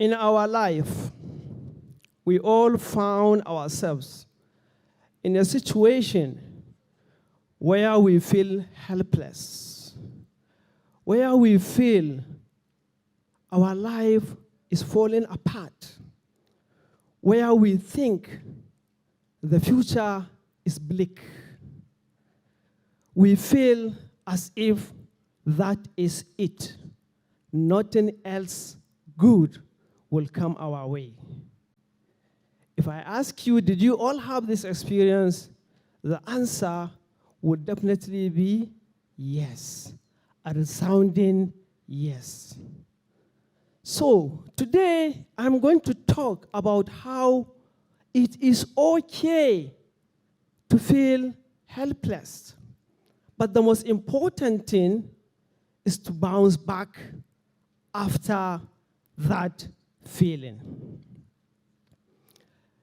In our life, we all found ourselves in a situation where we feel helpless, where we feel our life is falling apart, where we think the future is bleak. We feel as if that is it. Nothing else good will come our way. If I ask you, did you all have this experience? The answer would definitely be yes, a resounding yes. So today, I'm going to talk about how it is okay to feel helpless. But the most important thing is to bounce back after that feeling.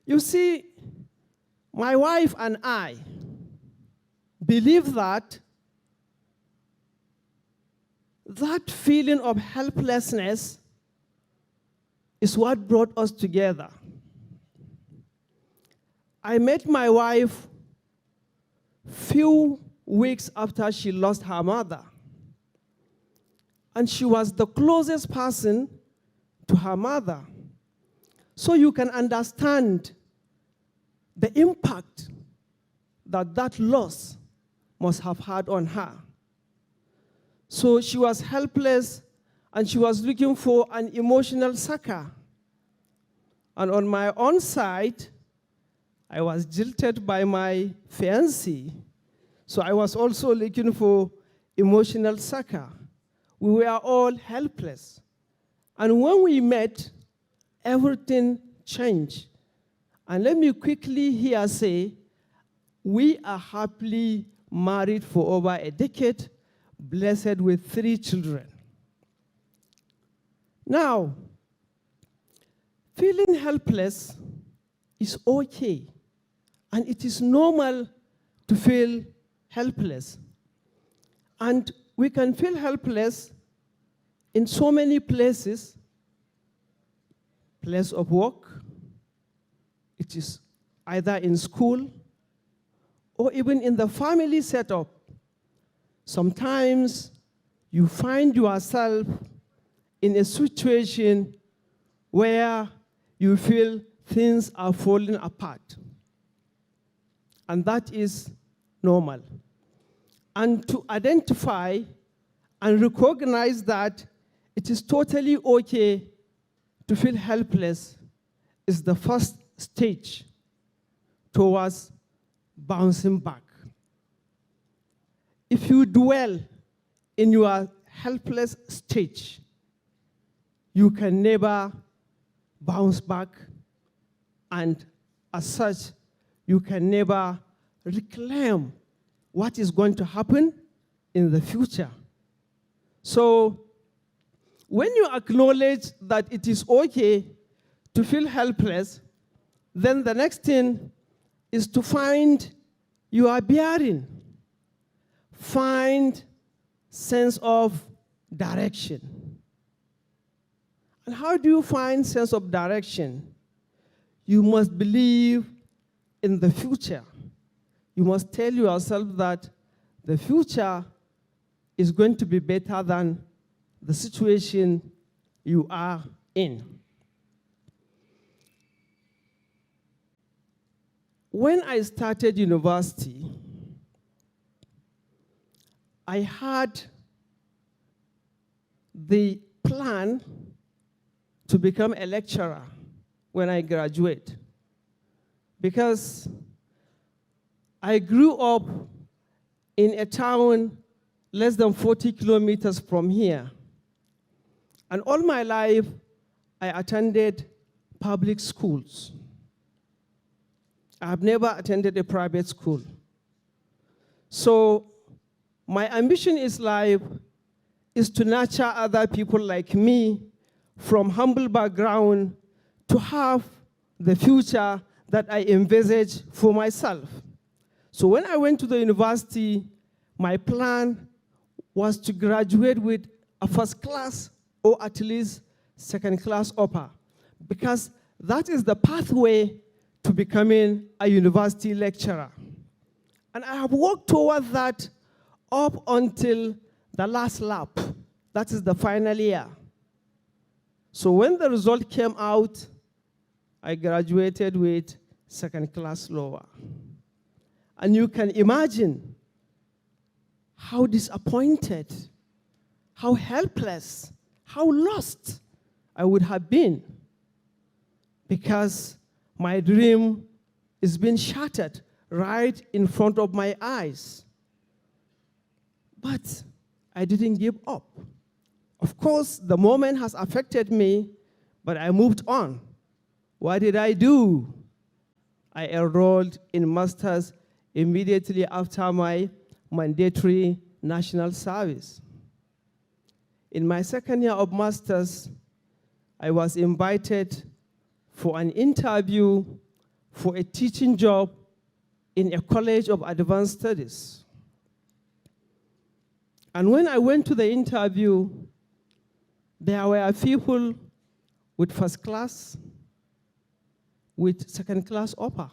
You see, my wife and I believe that feeling of helplessness is what brought us together. I met my wife few weeks after she lost her mother. And she was the closest person to her mother. So you can understand the impact that loss must have had on her. So she was helpless, and she was looking for an emotional succor. And on my own side, I was jilted by my fiancé. So I was also looking for emotional succor. We were all helpless. And when we met, everything changed. And let me quickly here say, we are happily married for over a decade, blessed with 3 children. Now, feeling helpless is okay. And it is normal to feel helpless. And we can feel helpless in so many places. Place of work, it is either in school or even in the family setup. Sometimes you find yourself in a situation where you feel things are falling apart. And that is normal. And to identify and recognize that it is totally okay to feel helpless is the first stage towards bouncing back. If you dwell in your helpless stage, you can never bounce back, and as such, you can never reclaim what is going to happen in the future. So, when you acknowledge that it is okay to feel helpless, then the next thing is to find your bearing. Find sense of direction. And how do you find sense of direction? You must believe in the future. You must tell yourself that the future is going to be better than the situation you are in. When I started university, I had the plan to become a lecturer when I graduate, because I grew up in a town less than 40 kilometers from here. And all my life, I attended public schools. I have never attended a private school. So my ambition in life is to nurture other people like me from humble background to have the future that I envisage for myself. So when I went to the university, my plan was to graduate with a first class or at least second class upper. because that is the pathway to becoming a university lecturer. And I have worked toward that up until the last lap. That is the final year. So when the result came out, I graduated with second class lower. And you can imagine how disappointed, how helpless, how lost I would have been, because my dream is being shattered right in front of my eyes. But I didn't give up. Of course, the moment has affected me, but I moved on. What did I do? I enrolled in master's immediately after my mandatory national service. In my second year of master's, I was invited for an interview for a teaching job in a college of advanced studies. And when I went to the interview, there were people with first class, with second class upper.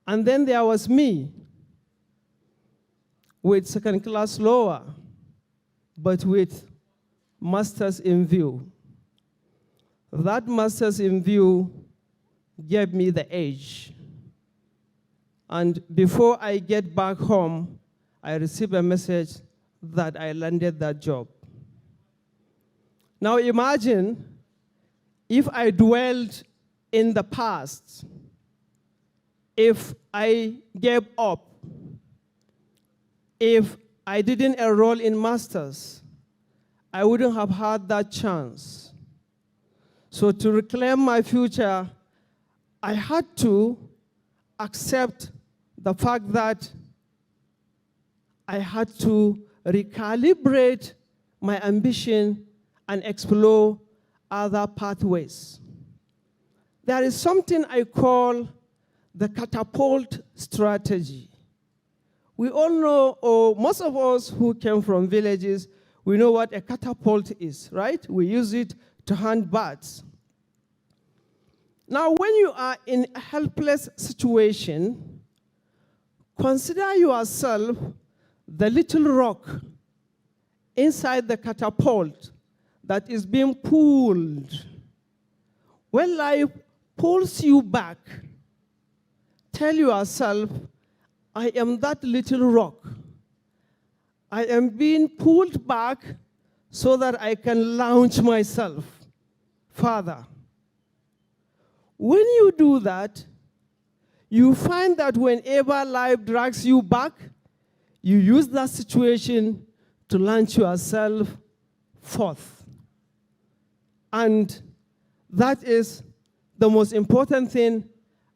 And then there was me with second class lower, but with masters in view. That masters in view gave me the edge. And before I get back home, I received a message that I landed that job. Now imagine if I dwelled in the past, if I gave up, if I didn't enroll in masters, I wouldn't have had that chance. So to reclaim my future, I had to accept the fact that I had to recalibrate my ambition and explore other pathways. There is something I call the catapult strategy. We all know, or most of us who came from villages, we know what a catapult is, right? We use it to hunt birds. Now, when you are in a helpless situation, consider yourself the little rock inside the catapult that is being pulled. When life pulls you back, tell yourself, I am that little rock. I am being pulled back so that I can launch myself further. When you do that, you find that whenever life drags you back, you use that situation to launch yourself forth. And that is the most important thing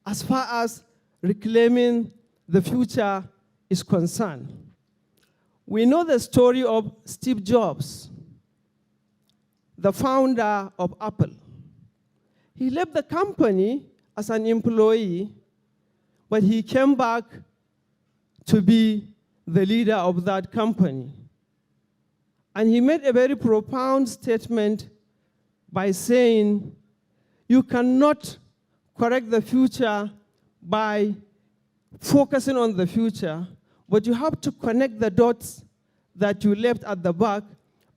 as far as reclaiming the future is concerned. We know the story of Steve Jobs, the founder of Apple. He left the company as an employee, but he came back to be the leader of that company. And he made a very profound statement by saying, you cannot correct the future by focusing on the future, but you have to connect the dots that you left at the back,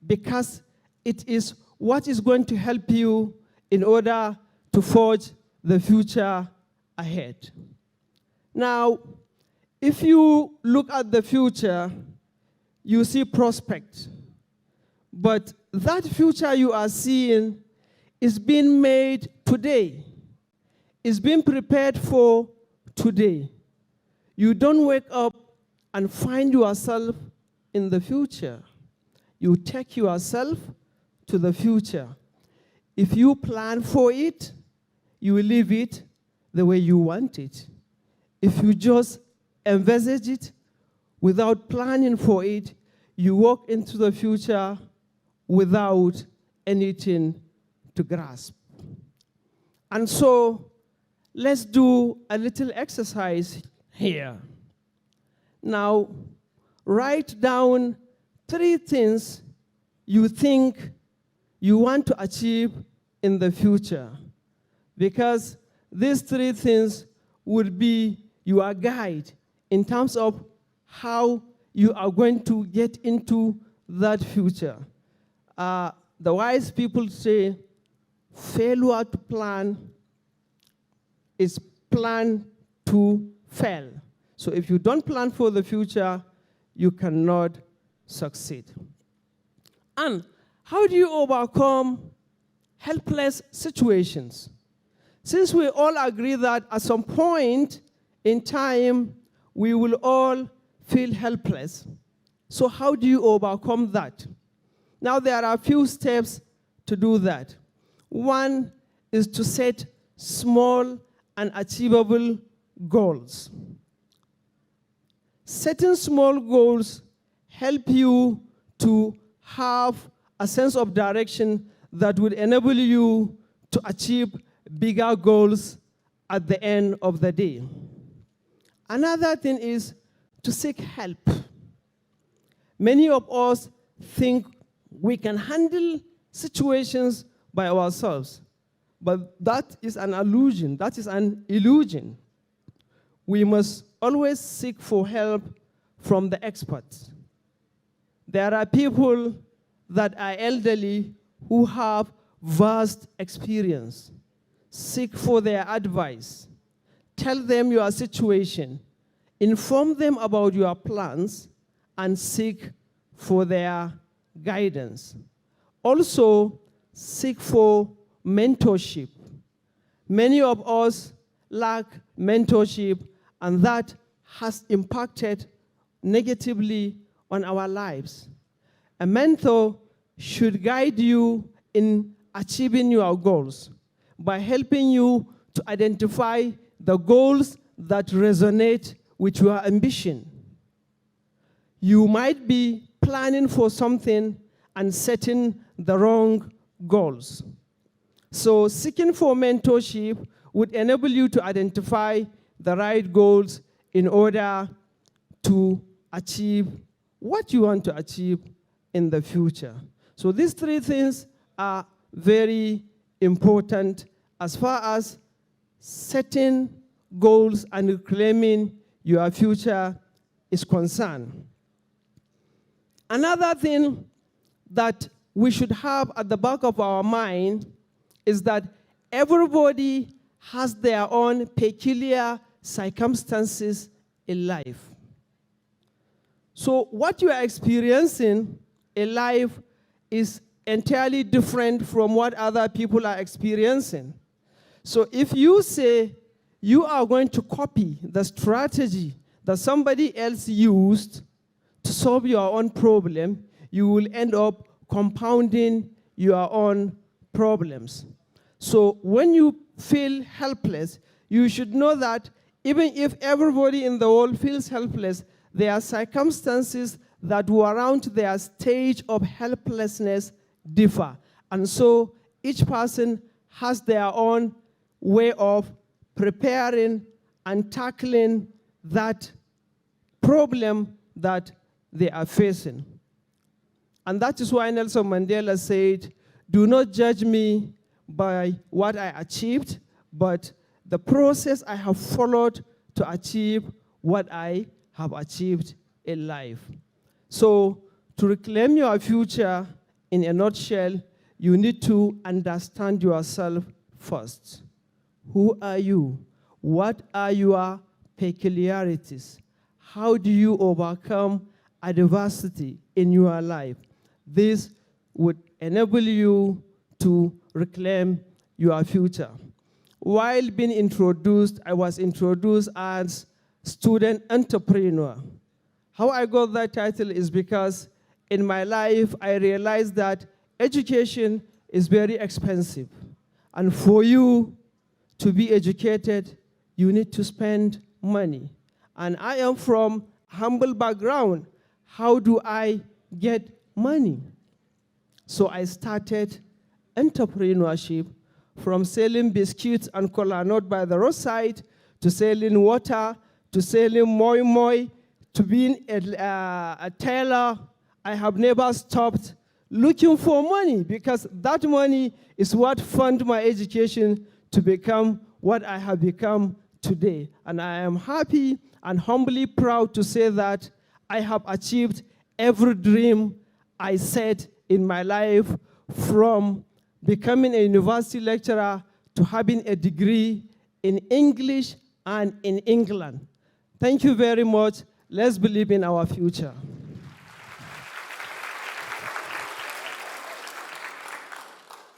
because it is what is going to help you in order to forge the future ahead. Now, if you look at the future, you see prospect. But that future you are seeing is being made today, is being prepared for today. You don't wake up and find yourself in the future. You take yourself to the future. If you plan for it, you will live it the way you want it. If you just envisage it without planning for it, you walk into the future without anything to grasp. And so, let's do a little exercise here. Now, write down 3 things you think you want to achieve in the future. Because these three things would be your guide in terms of how you are going to get into that future. The wise people say, failure to plan is plan to fail. So if you don't plan for the future, you cannot succeed. And how do you overcome helpless situations? Since we all agree that at some point in time, we will all feel helpless. So how do you overcome that? Now, there are a few steps to do that. One is to set small and achievable goals. Setting small goals help you to have a sense of direction that would enable you to achieve bigger goals at the end of the day. Another thing is to seek help. Many of us think we can handle situations by ourselves, but that is an illusion. That is an illusion. We must always seek for help from the experts. There are people that are elderly who have vast experience. Seek for their advice. Tell them your situation. Inform them about your plans and seek for their guidance. Also, seek for mentorship. Many of us lack mentorship, and that has impacted negatively on our lives. A mentor should guide you in achieving your goals by helping you to identify the goals that resonate with your ambition. You might be planning for something and setting the wrong goals. So seeking for mentorship would enable you to identify the right goals in order to achieve what you want to achieve in the future. So these three things are very important as far as setting goals and reclaiming your future is concerned. Another thing that we should have at the back of our mind is that everybody has their own peculiar circumstances in life. So what you are experiencing in life is entirely different from what other people are experiencing. So if you say you are going to copy the strategy that somebody else used to solve your own problem, you will end up compounding your own problems. So when you feel helpless, you should know that even if everybody in the world feels helpless, there are circumstances that warrant their stage of helplessness differ. And so each person has their own way of preparing and tackling that problem that they are facing. And that is why Nelson Mandela said, "Do not judge me by what I achieved, but the process I have followed to achieve what I have achieved in life." So to reclaim your future, in a nutshell, you need to understand yourself first. Who are you? What are your peculiarities? How do you overcome adversity in your life? This would enable you to reclaim your future. While being introduced, I was introduced as student entrepreneur. How I got that title is because in my life, I realized that education is very expensive. And for you to be educated, you need to spend money. And I am from humble background. How do I get money? So I started entrepreneurship, from selling biscuits and cola nut by the roadside, to selling water, to selling moi moi, to being a tailor. I have never stopped looking for money, because that money is what funded my education to become what I have become today. And I am happy and humbly proud to say that I have achieved every dream I set in my life, from becoming a university lecturer to having a degree in English and in England. Thank you very much. Let's believe in our future.